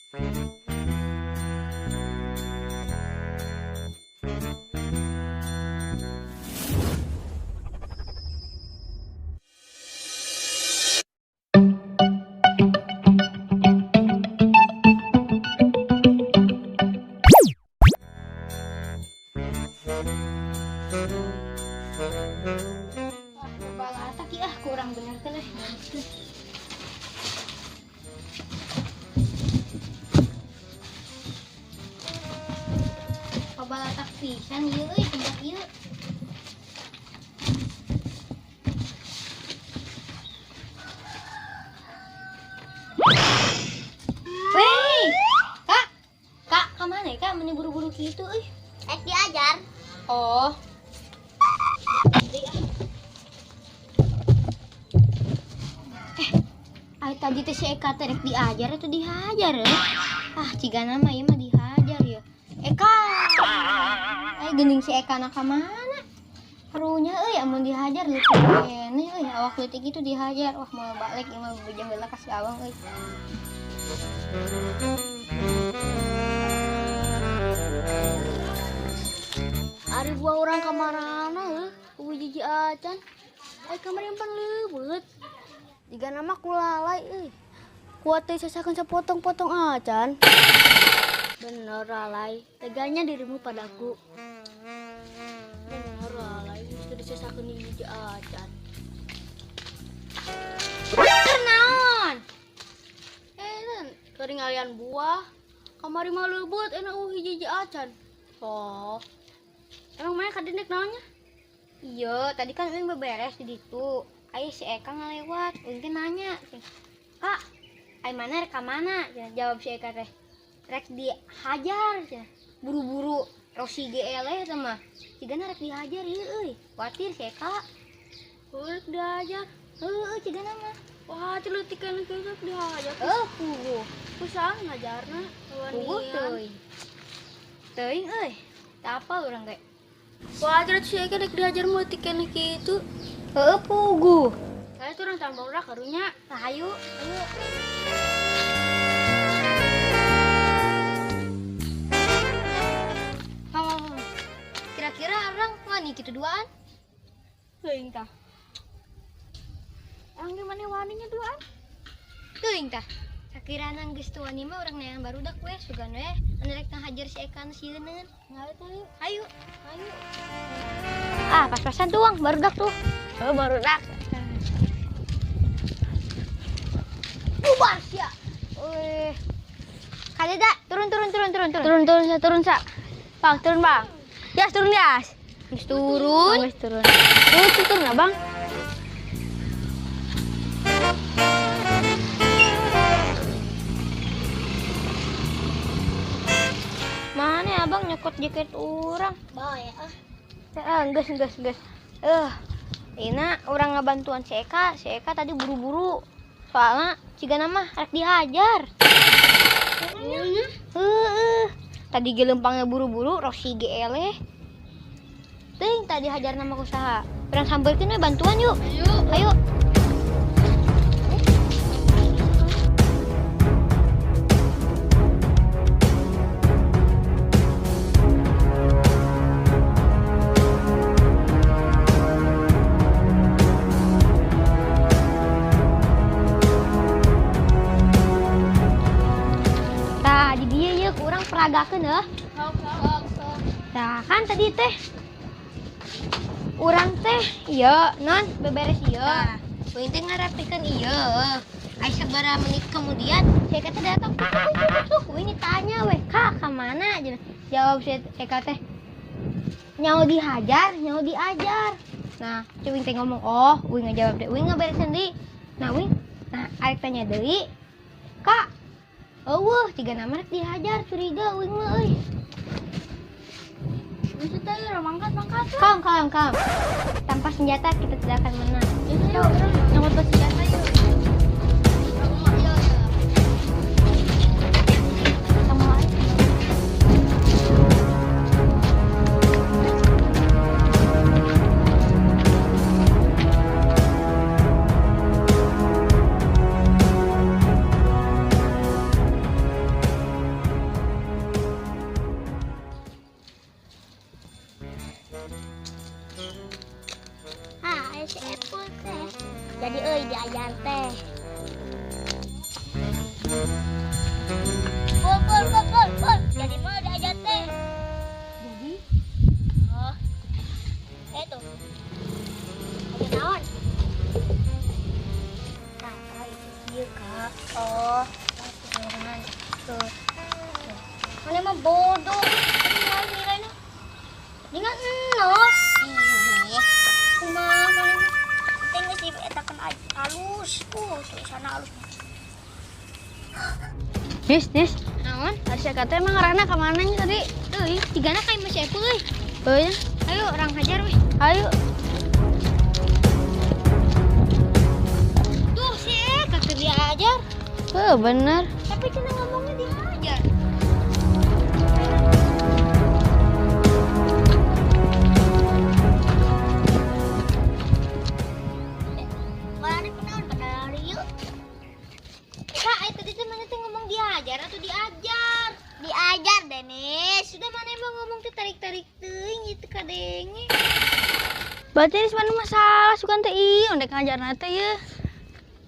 Balatak ya, kurang bener kan eh. Balatak pisan ieu euy tempat ieu. Wey, Kak. Kak, ka mana Kak? Meni buru-buru kitu euy. Diajar. Oh. Tadi teh si Eka teh rek diajar atau dihajar ya? Ah, ciga nama ieu mah dihajar ya. Eka. Geuning si Eka nak ka mana? Harunya euy amun dihajar leutik keneh euy, awak leutik itu dihajar. Wah, mau balik ieu mah bejang heula ka si Awang euy. Ari buah orang kamarana heuh, ku jiji acan. Kamar yang leubet. Jika nama kulalai kuat teh sasakeun sapotong-potong acan. Bener lalai, teganya dirimu padaku. Bener lalai, sudah disasakeun hiji acan. Naon? Kering alian buah. Kamari mah leubet enak hiji acan. Oh. Emang mana kadinek naonnya? Iya, tadi kan Uing beberes di ditu. Ai si Eka ngalewat, Uing teh nanya, "Kak, ai mana rek ka mana?" Jawab si Eka teh. Rek dihajar cenah. Buru-buru Rosi GL teh mah. Cigana rek dihajar ieu euy. Kuatir si Eka. Rek dihajar. Heueuh cigana mah. Wah, celeutikkeun kieu dihajar. Puguh. Kusang ngajarna Puguh teuing. Teuing euy. Teu apa urang teh? Wah, terus si Eka rek dihajar meleutikkeun kitu. Heueuh puguh. Saya turun tambah udah karunya. Nah, ayo. Kira-kira orang wani kitu duaan? Teuing tah. Gimana waninya duaan? Teuing tah. Sakirana geus teu wani mah urang neangan barudak we sugan we anu rek ngahajar si Eka nu sieuneuun. Ayo. Ah, pas-pasan tuang barudak tuh. Oh, barudak. Bubar sia. Weh. Kadeda, turun. Turun sa. Bang, turun bang. Yas turun yas. Geus turun. Geus turun. Turun lah bang. Mana abang nyokot jaket orang? Bawa ya. Geus. Ina orang ngabantuan si Eka tadi buru-buru. Soalnya cigana mah rek dihajar. Tadi gelempangnya buru-buru Rosi GL. Ting tadi hajar nama usaha. Urang sambeurkeun we bantuan yuk. Ayo. Peragakeun heuh. Nah, kan tadi teh urang teh ieu non beberes ieu. Uing teh ngarapikeun ieu. Ai sabaraha menit kemudian si Eka teh datang. Uing ditanya we, "Kak, ka mana?" Jawab si Eka teh, "Nyau dihajar, nyau diajar." Nah, Uing teh ngomong, "Oh," Uing ngajawab deh. Uing ngaberesin deui. Nah, arek tanya deui, "Kak, ciga nama rek dihajar curiga uing mah euy." Maksud teh mangkat. Kalem. Tanpa senjata kita tidak akan menang. Yuk, nyamot bersenjata yuk. iya kak. Oh, jangan. Tuh. Mana mah bodoh. Nilai-nilainya. Dengan enos. Ih, Kumaha mana mah. Tengah sih eta kan halus. Tulisanna halus. Nis, naon? Arsya kata emang ngarana ke mananya tadi? Euy, tigana kayak Mas Epul euy. Oh ya, Ayo orang hajar weh. ayo. Tuh si kakek diajar. Bener. Tapi cina ngomongnya diajar. Mana kenaon pada rieu? Kak, tadi teh mana teh ngomong diajar atau diajar? Diajar Denis. Sudah mana emang ngomong teh tarik-tarik teuing gitu kadenge. Berarti ini sebenarnya masalah sukan teh iya, udah ngajar nate ya.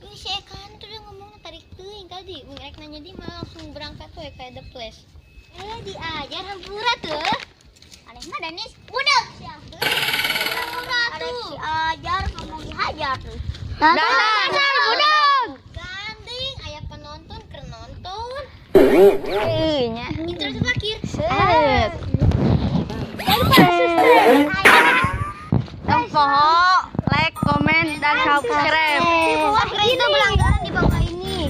Ini si Ekan tuh udah ngomongnya tarik teuing tadi. Ngerek nanya di mah langsung berangkat tuh kayak the place. Diajar hampura tuh. Aneh mah Denis. Budak sia. Hampura Ada tuh. si ajar ngomong dihajar tuh. Dasar budak. Gandeng, ayah penonton keur nonton. Iya. Interest fakir. Set. Yang poho, like, komen, dan subscribe. Wah, itu pelanggaran di bawah ini.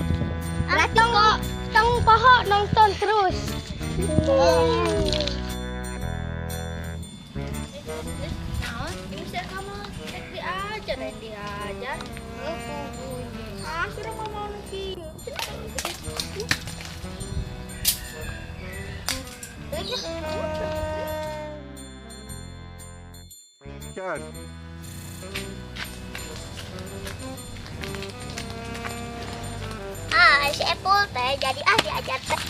Berarti kok tong poho nonton terus. Naon? Bisa kamu diajar dan diajar. Sudah ngomong lagi. Kan. Si Apple teh jadi diajar teh.